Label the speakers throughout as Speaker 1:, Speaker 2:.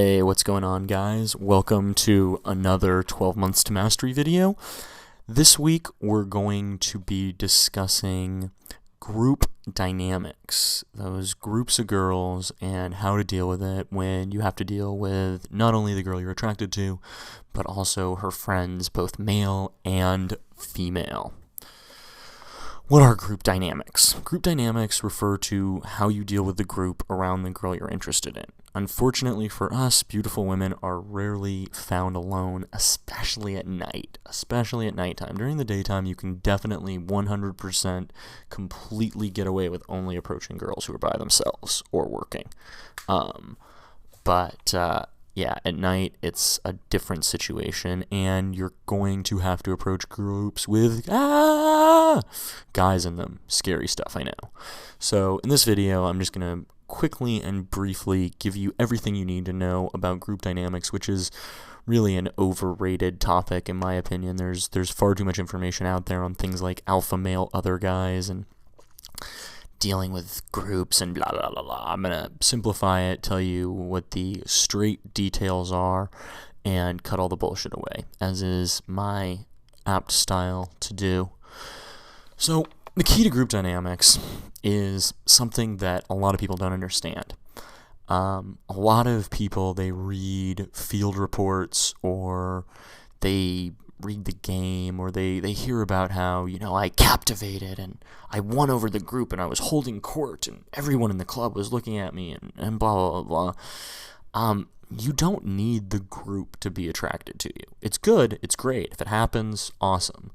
Speaker 1: Hey, what's going on, guys? Welcome to another 12 Months to Mastery video. This week, we're going to be discussing group dynamics, those groups of girls, and how to deal with it when you have to deal with not only the girl you're attracted to, but also her friends, both male and female. What are group dynamics? Group dynamics refer to how you deal with the group around the girl you're interested in. Unfortunately for us, beautiful women are rarely found alone, especially at night. Especially at nighttime. During the daytime, you can definitely 100% completely get away with only approaching girls who are by themselves or working. Yeah, at night it's a different situation, and you're going to have to approach groups with guys in them. Scary stuff, I know. So in this video, I'm just going to quickly and briefly give you everything you need to know about group dynamics, which is really an overrated topic in my opinion. There's far too much information out there on things like alpha male other guys and dealing with groups and blah, blah, blah, blah. I'm going to simplify it, tell you what the straight details are, and cut all the bullshit away, as is my apt style to do. So, the key to group dynamics is something that a lot of people don't understand. A lot of people, they read field reports, or they read the game, or they hear about how, I captivated and I won over the group and I was holding court and everyone in the club was looking at me and blah, blah, blah. You don't need the group to be attracted to you. It's good, it's great. If it happens, awesome.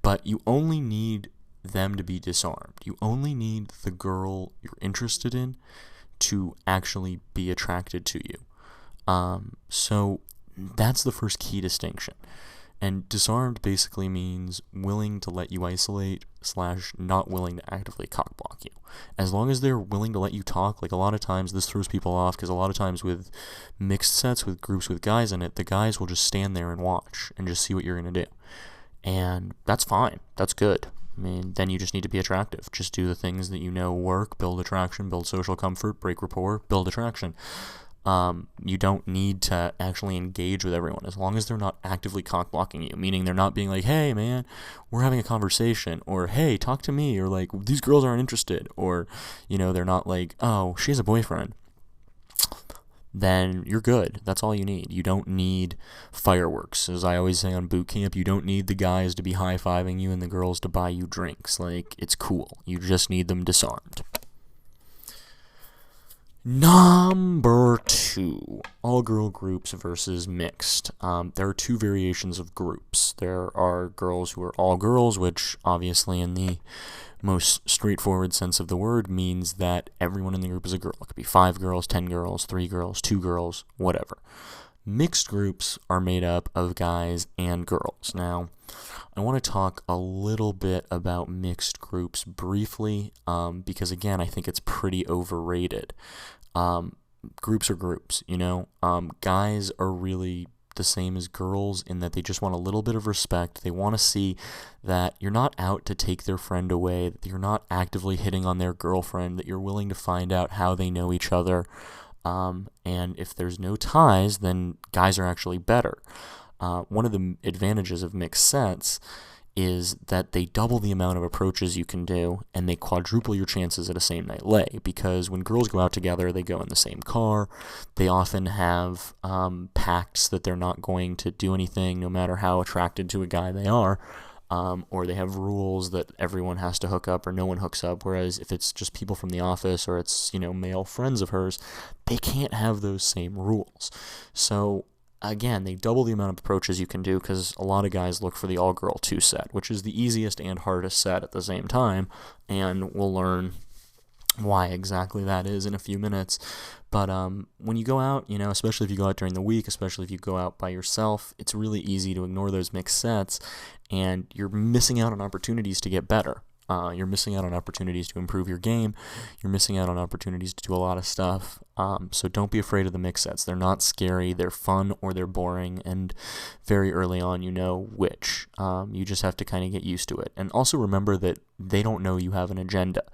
Speaker 1: But you only need them to be disarmed. You only need the girl you're interested in to actually be attracted to you. So that's the first key distinction. And disarmed basically means willing to let you isolate / not willing to actively cockblock you. As long as they're willing to let you talk, like a lot of times this throws people off, because a lot of times with mixed sets, with groups with guys in it, the guys will just stand there and watch and just see what you're going to do. And that's fine. That's good. I mean, then you just need to be attractive. Just do the things that you know work, build attraction, build social comfort, break rapport, build attraction. You don't need to actually engage with everyone as long as they're not actively cock-blocking you, meaning they're not being like, hey, man, we're having a conversation, or hey, talk to me, or like, these girls aren't interested, or, they're not like, oh, she has a boyfriend. Then you're good. That's all you need. You don't need fireworks. As I always say on boot camp, you don't need the guys to be high-fiving you and the girls to buy you drinks. Like, it's cool. You just need them disarmed. Number 2, all-girl groups versus mixed. There are 2 variations of groups. There are girls who are all girls, which obviously in the most straightforward sense of the word means that everyone in the group is a girl. It could be 5 girls, 10 girls, 3 girls, 2 girls, whatever. Mixed groups are made up of guys and girls. Now, I want to talk a little bit about mixed groups briefly, because again, I think it's pretty overrated. Groups are groups, guys are really the same as girls in that they just want a little bit of respect. They want to see that you're not out to take their friend away, that you're not actively hitting on their girlfriend, that you're willing to find out how they know each other. And if there's no ties, then guys are actually better. One of the advantages of mixed sets is that they double the amount of approaches you can do, and they quadruple your chances at a same night lay, because when girls go out together, they go in the same car. They often have pacts that they're not going to do anything no matter how attracted to a guy they are, or they have rules that everyone has to hook up or no one hooks up, whereas if it's just people from the office or it's, male friends of hers, they can't have those same rules. So again, they double the amount of approaches you can do, because a lot of guys look for the all-girl 2 set, which is the easiest and hardest set at the same time, and we'll learn why exactly that is in a few minutes. But when you go out, especially if you go out during the week, especially if you go out by yourself, it's really easy to ignore those mixed sets, and you're missing out on opportunities to get better. You're missing out on opportunities to improve your game. You're missing out on opportunities to do a lot of stuff. So don't be afraid of the mix sets. They're not scary. They're fun or they're boring. And very early on, you know which. You just have to kind of get used to it. And also remember that they don't know you have an agenda.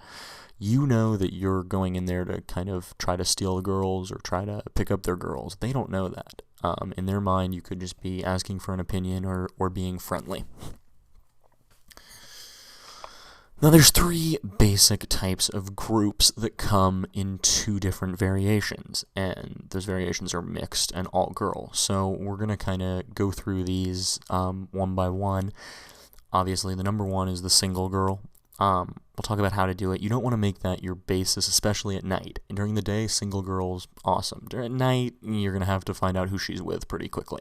Speaker 1: You know that you're going in there to kind of try to steal the girls or try to pick up their girls. They don't know that. In their mind, you could just be asking for an opinion or being friendly. Now, there's 3 basic types of groups that come in 2 different variations, and those variations are mixed and all girl. So we're going to kind of go through these one by one. Obviously, the number 1 is the single girl. We'll talk about how to do it. You don't want to make that your basis, especially at night. And during the day, single girl's awesome. At night, you're going to have to find out who she's with pretty quickly.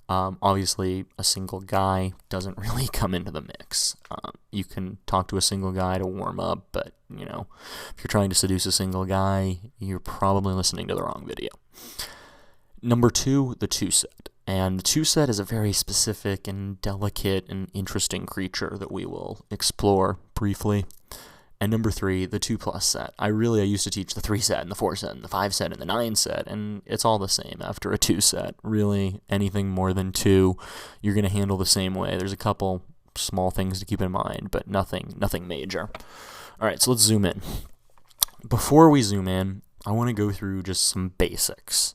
Speaker 1: Obviously, a single guy doesn't really come into the mix. You can talk to a single guy to warm up, but, if you're trying to seduce a single guy, you're probably listening to the wrong video. Number 2, the 2-set. And the 2-set is a very specific and delicate and interesting creature that we will explore briefly. And number 3, the 2+ set. I used to teach the 3-set and the 4-set and the 5-set and the 9-set, and it's all the same after a 2-set. Really, anything more than 2, you're going to handle the same way. There's a couple small things to keep in mind, but nothing major. All right, so let's zoom in. Before we zoom in, I want to go through just some basics.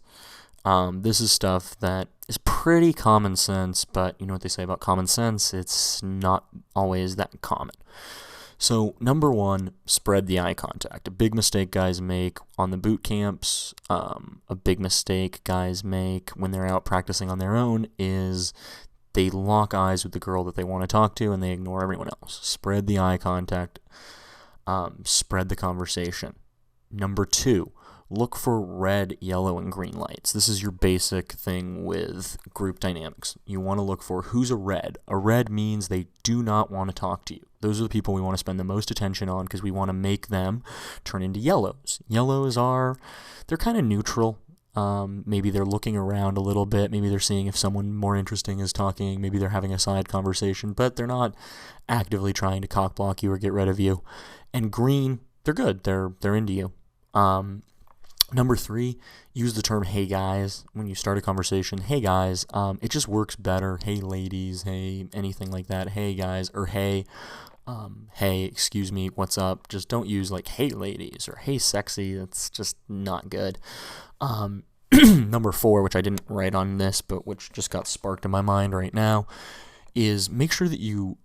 Speaker 1: This is stuff that is pretty common sense, but you know what they say about common sense? It's not always that common. So, number 1, spread the eye contact. A big mistake guys make on the boot camps, a big mistake guys make when they're out practicing on their own is they lock eyes with the girl that they want to talk to and they ignore everyone else. Spread the eye contact. Spread the conversation. Number 2, look for red, yellow, and green lights. This is your basic thing with group dynamics. You want to look for who's a red. A red means they do not want to talk to you. Those are the people we want to spend the most attention on because we want to make them turn into yellows. Yellows they're kind of neutral. Maybe they're looking around a little bit. Maybe they're seeing if someone more interesting is talking. Maybe they're having a side conversation, but they're not actively trying to cock block you or get rid of you. And green, they're good. They're into you. Number 3, use the term "hey guys" when you start a conversation. Hey guys, it just works better. Hey ladies, hey anything like that. Hey guys, or hey, excuse me, what's up? Just don't use like "hey ladies" or "hey sexy." That's just not good. Number 4, which I didn't write on this, but which just got sparked in my mind right now, is make sure that you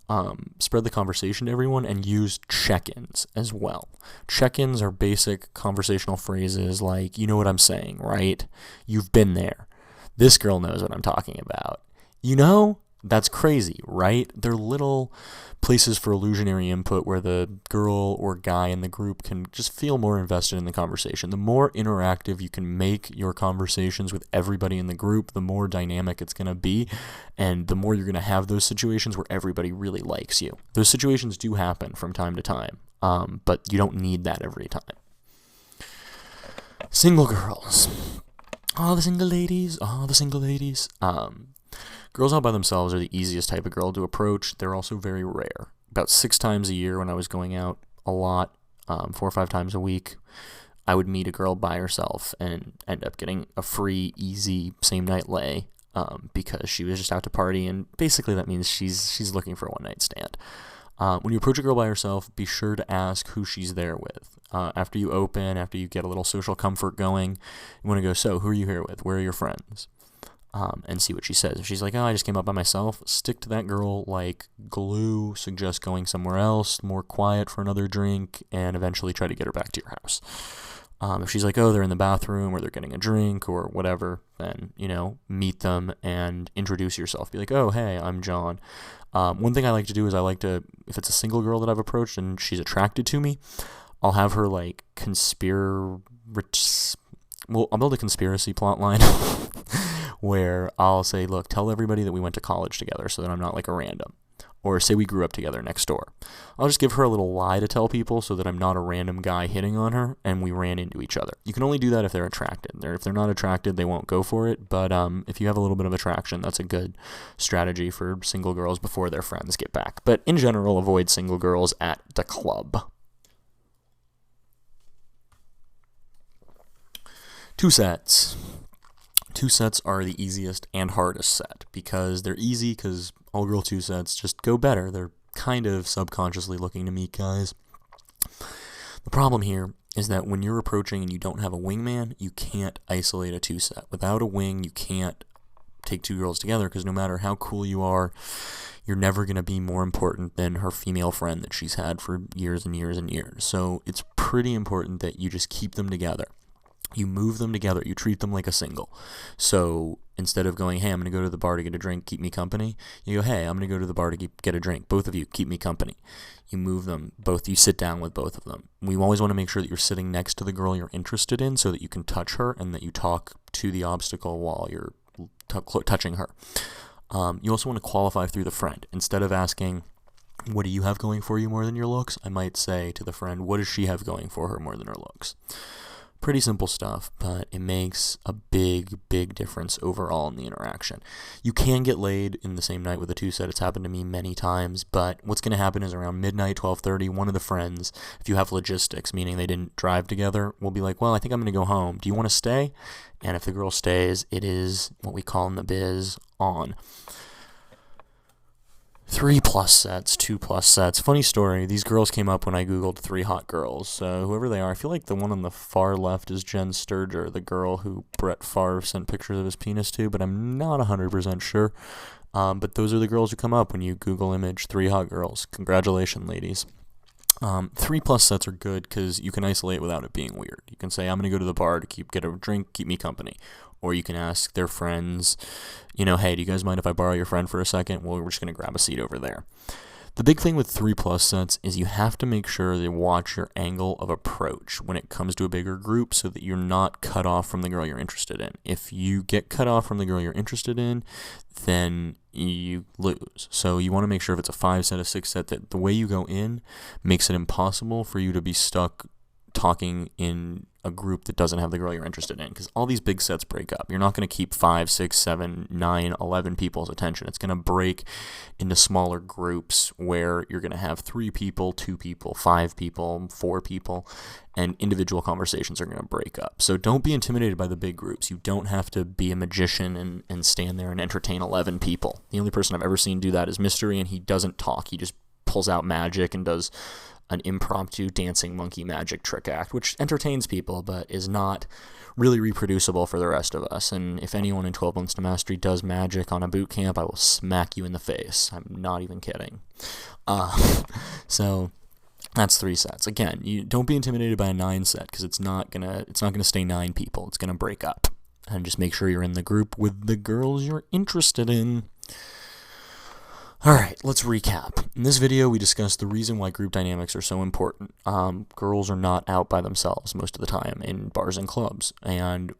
Speaker 1: spread the conversation to everyone and use check-ins as well. Check-ins are basic conversational phrases like, you know what I'm saying, right? You've been there. This girl knows what I'm talking about. That's crazy, right? They're little places for illusionary input where the girl or guy in the group can just feel more invested in the conversation. The more interactive you can make your conversations with everybody in the group, the more dynamic it's going to be, and the more you're going to have those situations where everybody really likes you. Those situations do happen from time to time, but you don't need that every time. Single girls. All the single ladies. Girls out by themselves are the easiest type of girl to approach. They're also very rare. About 6 times a year when I was going out a lot, 4 or 5 times a week, I would meet a girl by herself and end up getting a free, easy, same-night lay because she was just out to party, and basically that means she's looking for a one-night stand. When you approach a girl by herself, be sure to ask who she's there with. After you get a little social comfort going, you want to go, so, who are you here with? Where are your friends? And see what she says. If she's like, I just came up by myself, stick to that girl like glue, suggest going somewhere else, more quiet for another drink, and eventually try to get her back to your house. If she's like, they're in the bathroom or they're getting a drink or whatever, then, meet them and introduce yourself. Be like, hey, I'm John. One thing I like to do is if it's a single girl that I've approached and she's attracted to me, I'll have her like I'll build a conspiracy plot line where I'll say, look, tell everybody that we went to college together so that I'm not like a random. Or say we grew up together next door. I'll just give her a little lie to tell people so that I'm not a random guy hitting on her and we ran into each other. You can only do that if they're attracted. If they're not attracted, they won't go for it. But if you have a little bit of attraction, that's a good strategy for single girls before their friends get back. But in general, avoid single girls at the club. 2 sets. 2 sets are the easiest and hardest set because they're easy because all-girl 2 sets just go better. They're kind of subconsciously looking to meet guys. The problem here is that when you're approaching and you don't have a wingman, you can't isolate a two-set. Without a wing, you can't take two girls together, because no matter how cool you are, you're never going to be more important than her female friend that she's had for years and years and years. So it's pretty important that you just keep them together. You move them together. You treat them like a single. So instead of going, hey, I'm going to go to the bar to get a drink, keep me company, you go, hey, I'm going to go to the bar to get a drink. Both of you, keep me company. You move them. Both. You sit down with both of them. We always want to make sure that you're sitting next to the girl you're interested in so that you can touch her and that you talk to the obstacle while you're touching her. You also want to qualify through the friend. Instead of asking, what do you have going for you more than your looks? I might say to the friend, what does she have going for her more than her looks? Pretty simple stuff, but it makes a big, big difference overall in the interaction. You can get laid in the same night with a two-set. It's happened to me many times, but what's going to happen is around midnight, 12:30, one of the friends, if you have logistics, meaning they didn't drive together, will be like, well, I think I'm going to go home. Do you want to stay? And if the girl stays, it is what we call in the biz on. 3+ sets, 2+ sets. Funny story, these girls came up when I googled 3 hot girls. So whoever they are, I feel like the one on the far left is Jen Sturger, the girl who Brett Favre sent pictures of his penis to, but I'm not 100% sure. But those are the girls who come up when you Google image 3 hot girls. Congratulations, ladies. 3+ sets are good because you can isolate without it being weird. You can say, I'm going to go to the bar to get a drink, keep me company. Or you can ask their friends, hey, do you guys mind if I borrow your friend for a second? Well, we're just going to grab a seat over there. The big thing with 3+ sets is you have to make sure you watch your angle of approach when it comes to a bigger group so that you're not cut off from the girl you're interested in. If you get cut off from the girl you're interested in, then you lose. So you want to make sure if it's a 5 set, a 6 set, that the way you go in makes it impossible for you to be stuck talking in a group that doesn't have the girl you're interested in, because all these big sets break up. You're not going to keep 5, 6, 7, 9, 11 people's attention. It's going to break into smaller groups where you're going to have 3 people, 2 people, 5 people, 4 people, and individual conversations are going to break up. So don't be intimidated by the big groups. You don't have to be a magician and stand there and entertain 11 people. The only person I've ever seen do that is Mystery, and he doesn't talk. He just pulls out magic and does an impromptu dancing monkey magic trick act, which entertains people but is not really reproducible for the rest of us. And if anyone in 12 Months to Mastery does magic on a boot camp, I will smack you in the face. I'm not even kidding. So that's 3 sets. Again, you don't be intimidated by a 9 set because it's not gonna stay 9 people. It's gonna break up. And just make sure you're in the group with the girls you're interested in. Alright, let's recap. In this video, we discussed the reason why group dynamics are so important. Girls are not out by themselves most of the time in bars and clubs, and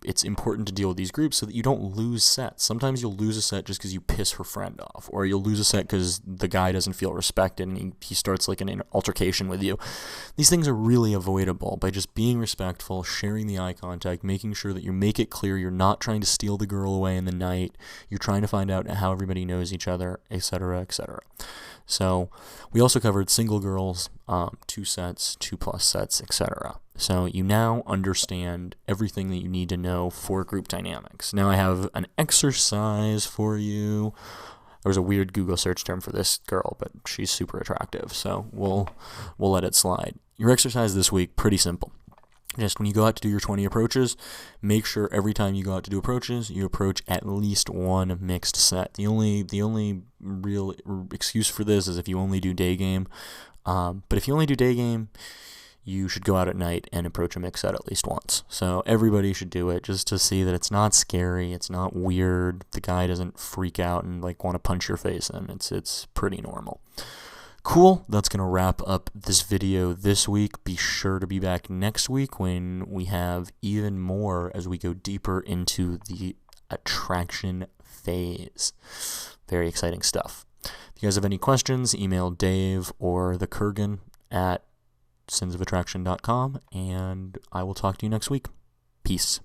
Speaker 1: it's important to deal with these groups so that you don't lose sets. Sometimes you'll lose a set just because you piss her friend off, or you'll lose a set because the guy doesn't feel respected and he starts like an altercation with you. These things are really avoidable by just being respectful, sharing the eye contact, making sure that you make it clear you're not trying to steal the girl away in the night, you're trying to find out how everybody knows each other, etc., etc. So we also covered single girls, 2 sets, 2+ sets, etc. So you now understand everything that you need to know for group dynamics. Now I have an exercise for you. There was a weird Google search term for this girl, but she's super attractive, so we'll let it slide. Your exercise this week, pretty simple. Just when you go out to do your 20 approaches, make sure every time you go out to do approaches, you approach at least 1 mixed set. The only real excuse for this is if you only do day game. But if you only do day game, you should go out at night and approach a mixed set at least once. So everybody should do it just to see that it's not scary, it's not weird, the guy doesn't freak out and like want to punch your face in. It's pretty normal. Cool, that's going to wrap up this video this week. Be sure to be back next week when we have even more as we go deeper into the attraction phase. Very exciting stuff. If you guys have any questions, email Dave or the Kurgan at sinsofattraction.com, and I will talk to you next week. Peace.